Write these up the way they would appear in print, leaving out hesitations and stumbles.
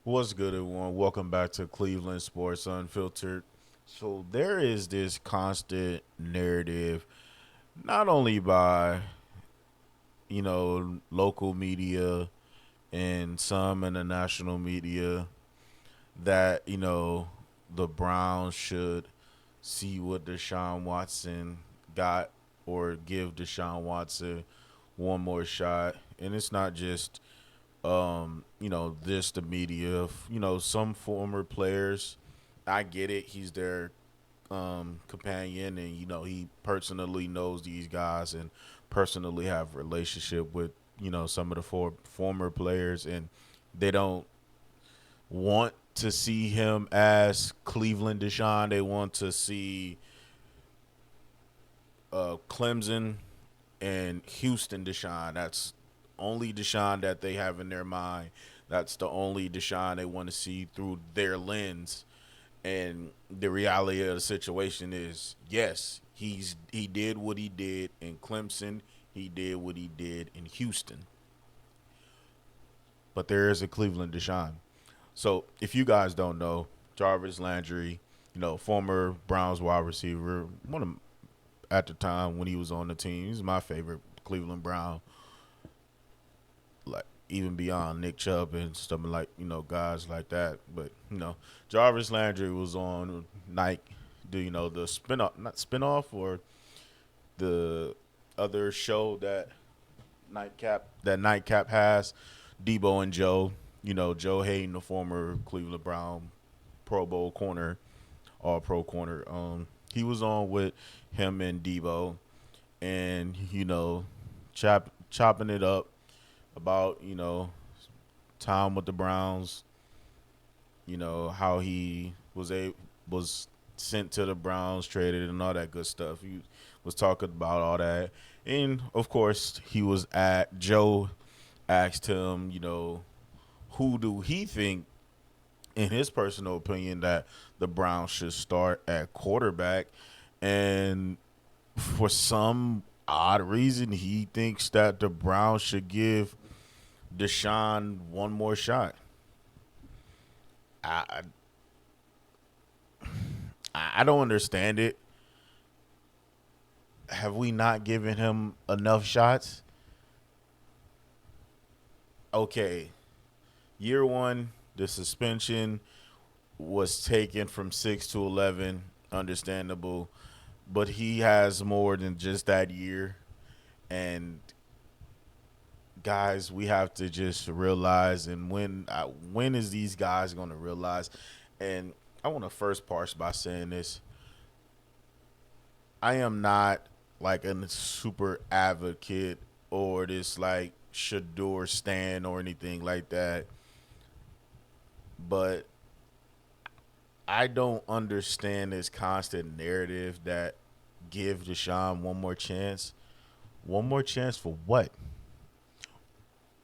What's good, everyone? Welcome back to Cleveland Sports Unfiltered. So, there is this constant narrative, not only by, local media and some in the national media, that, the Browns should see what Deshaun Watson got or give Deshaun Watson one more shot. And it's not just this the media, some former players. I get it. He's their companion, and he personally knows these guys and personally have a relationship with some of the former players, and they don't want to see him as Cleveland Deshaun. They want to see Clemson and Houston Deshaun. That's only Deshaun that they have in their mind. That's the only Deshaun they want to see through their lens. And the reality of the situation is, yes, he did what he did in Clemson. He did what he did in Houston. But there is a Cleveland Deshaun. So if you guys don't know, Jarvis Landry, former Browns wide receiver, one of at the time when he was on the team, he's my favorite Cleveland Brown, like even beyond Nick Chubb and stuff like guys like that. But Jarvis Landry was on Nike, the spinoff, not spinoff, or the other show that Nightcap has, Debo and Joe. Joe Hayden, the former Cleveland Brown Pro Bowl corner, All Pro corner. He was on with him and Debo, and chopping it up about time with the Browns. How he was sent to the Browns, traded, and all that good stuff. He was talking about all that, and of course, he was at Joe asked him, who do he think, in his personal opinion, that the Browns should start at quarterback, and for some odd reason, he thinks that the Browns should give Deshaun one more shot. I I don't understand it. Have we not given him enough shots? Okay, year one, the suspension was taken from 6 to 11. Understandable, but he has more than just that year. And guys, we have to just realize, and when is these guys going to realize? And I want to first parse by saying this: I am not like a super advocate or this like Shador stan or anything like that, but I don't understand this constant narrative that give Deshaun one more chance. One more chance for what?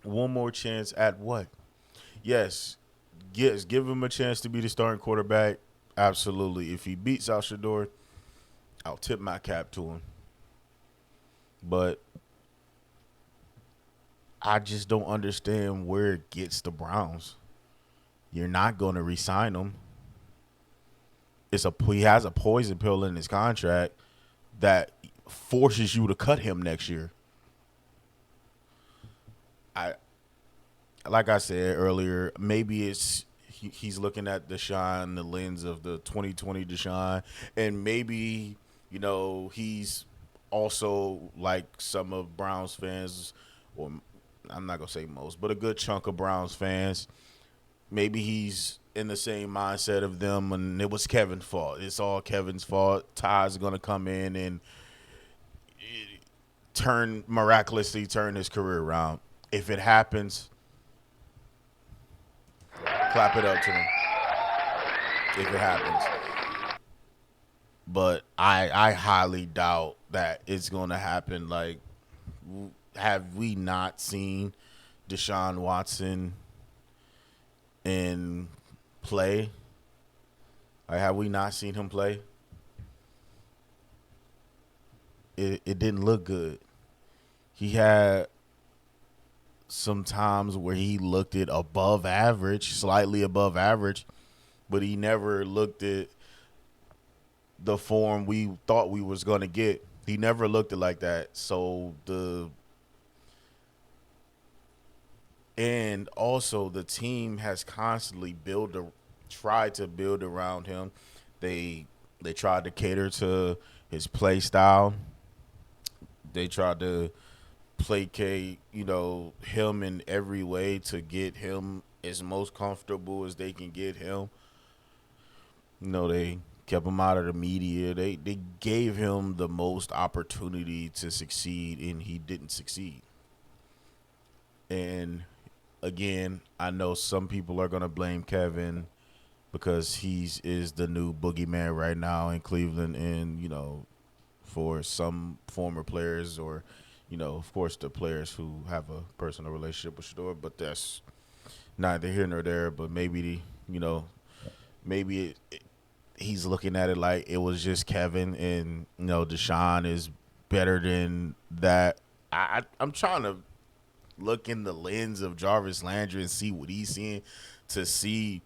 One more chance at what? Yes, give him a chance to be the starting quarterback. Absolutely. If he beats Al Shador, I'll tip my cap to him. But I just don't understand where it gets the Browns. You're not going to re-sign him. He has a poison pill in his contract that forces you to cut him next year. I like I said earlier, maybe he's looking at Deshaun the lens of the 2020 Deshaun, and maybe he's also like some of Browns fans, or I'm not gonna say most, but a good chunk of Browns fans. Maybe he's in the same mindset of them, and it was Kevin's fault. It's all Kevin's fault. Ty's gonna come in and miraculously turn his career around. If it happens, clap it up to him. If it happens, but I highly doubt that it's gonna happen. Like, have we not seen Deshaun Watson in play? Like, have we not seen him play? It didn't look good. He had some times where he looked at above average, slightly above average, but he never looked at the form we thought we was gonna get. He never looked at like that. So and also the team has constantly tried to build around him. They they tried to cater to his play style. They tried to placate, him in every way to get him as most comfortable as they can get him. They kept him out of the media. They gave him the most opportunity to succeed, and he didn't succeed. And again, I know some people are gonna blame Kevin because he's is the new boogeyman right now in Cleveland, and for some former players or of course the players who have a personal relationship with Shador, but that's neither here nor there. But maybe maybe he's looking at it like it was just Kevin, and Deshaun is better than that. I'm trying to look in the lens of Jarvis Landry and see what he's seeing to see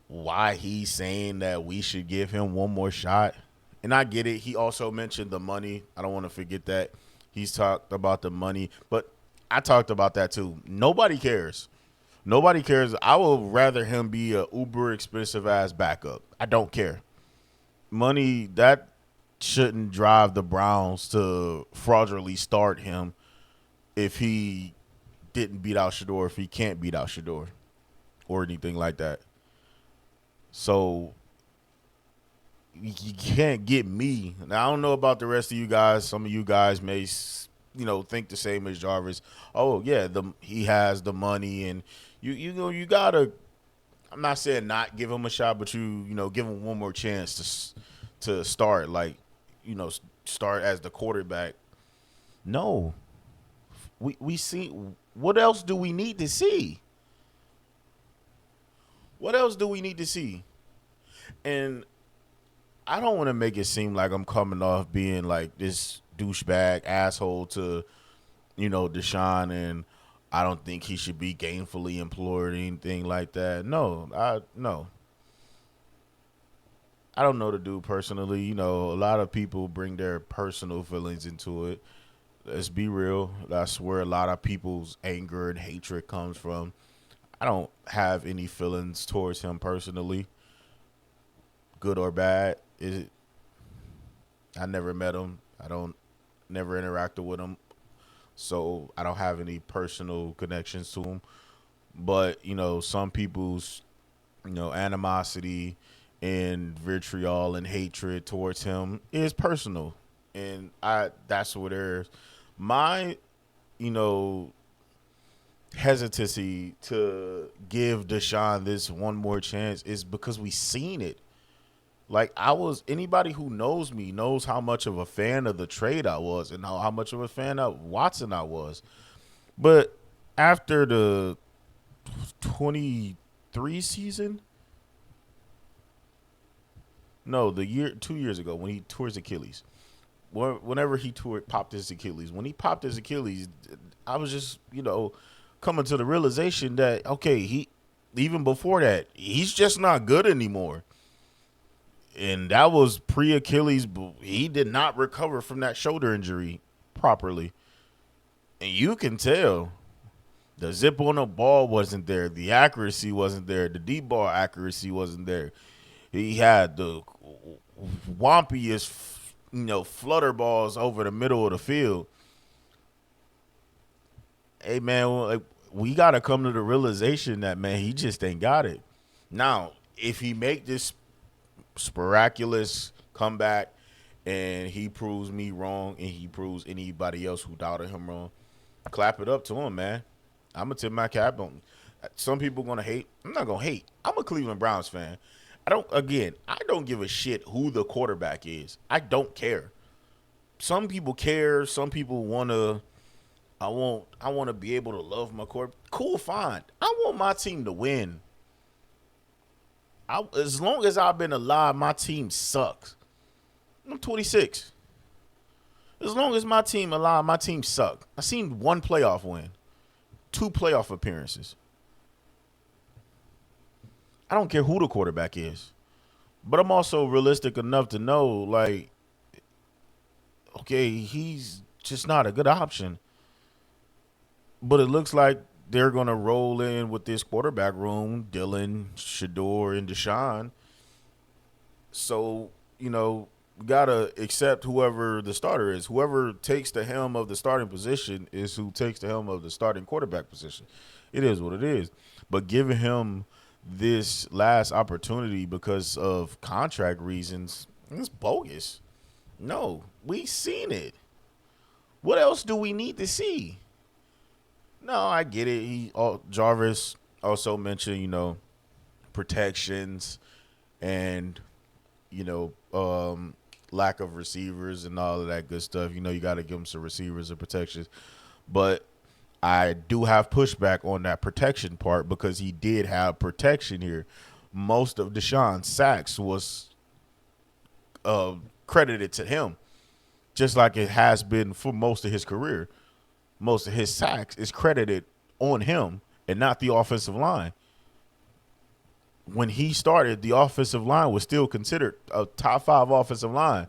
why he's saying that we should give him one more shot. And I get it. He also mentioned the money. I don't want to forget that. He's talked about the money, but I talked about that too. Nobody cares. Nobody cares. I would rather him be a uber expensive ass backup. I don't care. Money that shouldn't drive the Browns to fraudulently start him if he didn't beat out Shador, if he can't beat out Shador or anything like that. So you can't get me. Now, I don't know about the rest of you guys. Some of you guys may, think the same as Jarvis. Oh yeah, he has the money, and you gotta. I'm not saying not give him a shot, but give him one more chance to start, like start as the quarterback. No, we see. What else do we need to see? What else do we need to see? And I don't want to make it seem like I'm coming off being like this douchebag asshole to, Deshaun, and I don't think he should be gainfully employed or anything like that. No. I don't know the dude personally. A lot of people bring their personal feelings into it. Let's be real. That's where a lot of people's anger and hatred comes from. I don't have any feelings towards him personally, good or bad. I never met him. I don't never interacted with him, so I don't have any personal connections to him. But some people's animosity and vitriol and hatred towards him is personal, and I that's what there's my you know hesitancy to give Deshaun this one more chance is because we seen it. Like anybody who knows me knows how much of a fan of the trade I was and how much of a fan of Watson I was. But after the 23 season, no, the year 2 years ago when he tore his Achilles, whenever popped his Achilles, when he popped his Achilles, I was just coming to the realization that okay, he even before that he's just not good anymore. And that was pre-Achilles. He did not recover from that shoulder injury properly. And you can tell the zip on the ball wasn't there. The accuracy wasn't there. The deep ball accuracy wasn't there. He had the wompiest, flutter balls over the middle of the field. Hey, man, like, we got to come to the realization that, man, he just ain't got it. Now, if he make this spiraculous comeback and he proves me wrong and he proves anybody else who doubted him wrong, clap it up to him, man. I'm going to tip my cap on. Some people going to hate. I'm not going to hate. I'm a Cleveland Browns fan. I don't give a shit who the quarterback is. I don't care. Some people care. Some people want to. I want to be able to love my quarterback. Cool, fine. I want my team to win. As long as I've been alive, my team sucks. I'm 26. As long as my team alive, my team suck. I seen one playoff win. 2 playoff appearances. I don't care who the quarterback is. But I'm also realistic enough to know, like, okay, he's just not a good option. But it looks like they're going to roll in with this quarterback room, Dylan, Shador, and Deshaun. So, we got to accept whoever the starter is. Whoever takes the helm of the starting position is who takes the helm of the starting quarterback position. It is what it is. But giving him this last opportunity because of contract reasons, it's bogus. No, we seen it. What else do we need to see? No, I get it. Jarvis also mentioned, protections and you know, lack of receivers and all of that good stuff. You got to give him some receivers and protections. But I do have pushback on that protection part because he did have protection here. Most of Deshaun's sacks was credited to him, just like it has been for most of his career. Most of his sacks is credited on him and not the offensive line. When he started, the offensive line was still considered a top 5 offensive line.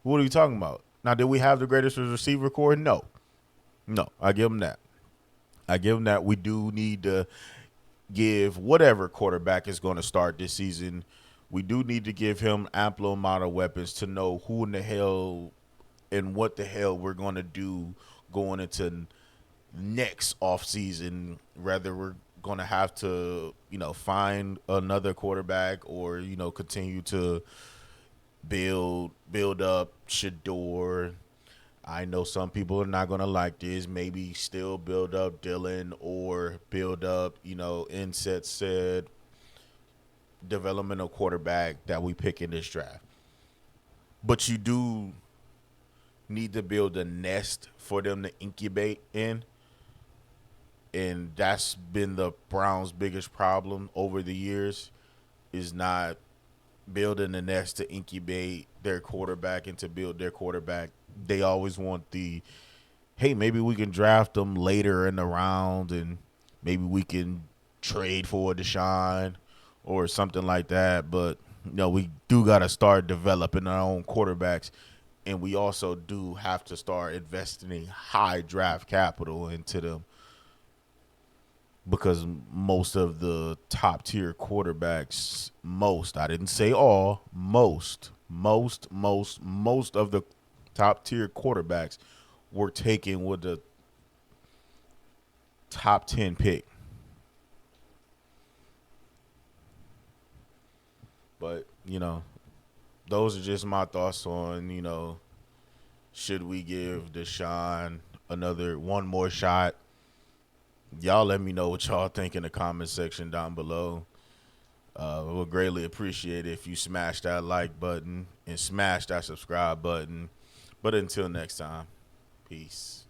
What are you talking about? Now, did we have the greatest receiver core? No. No, I give him that. We do need to give whatever quarterback is going to start this season, we do need to give him ample amount of weapons to know who in the hell and what the hell we're going to do going into next offseason, whether we're going to have to, find another quarterback or, continue to build up Shador. I know some people are not going to like this. Maybe still build up Dylan or build up, inset said developmental quarterback that we pick in this draft. But you do need to build a nest for them to incubate in. And that's been the Browns' biggest problem over the years, is not building a nest to incubate their quarterback and to build their quarterback. They always want hey, maybe we can draft them later in the round and maybe we can trade for Deshaun or something like that. But, we do got to start developing our own quarterbacks. And we also do have to start investing high draft capital into them, because most of the top tier quarterbacks, I didn't say all, most of the top tier quarterbacks were taken with the top 10 pick. But, those are just my thoughts on, should we give Deshaun one more shot? Y'all let me know what y'all think in the comment section down below. We'll greatly appreciate it if you smash that like button and smash that subscribe button. But until next time, peace.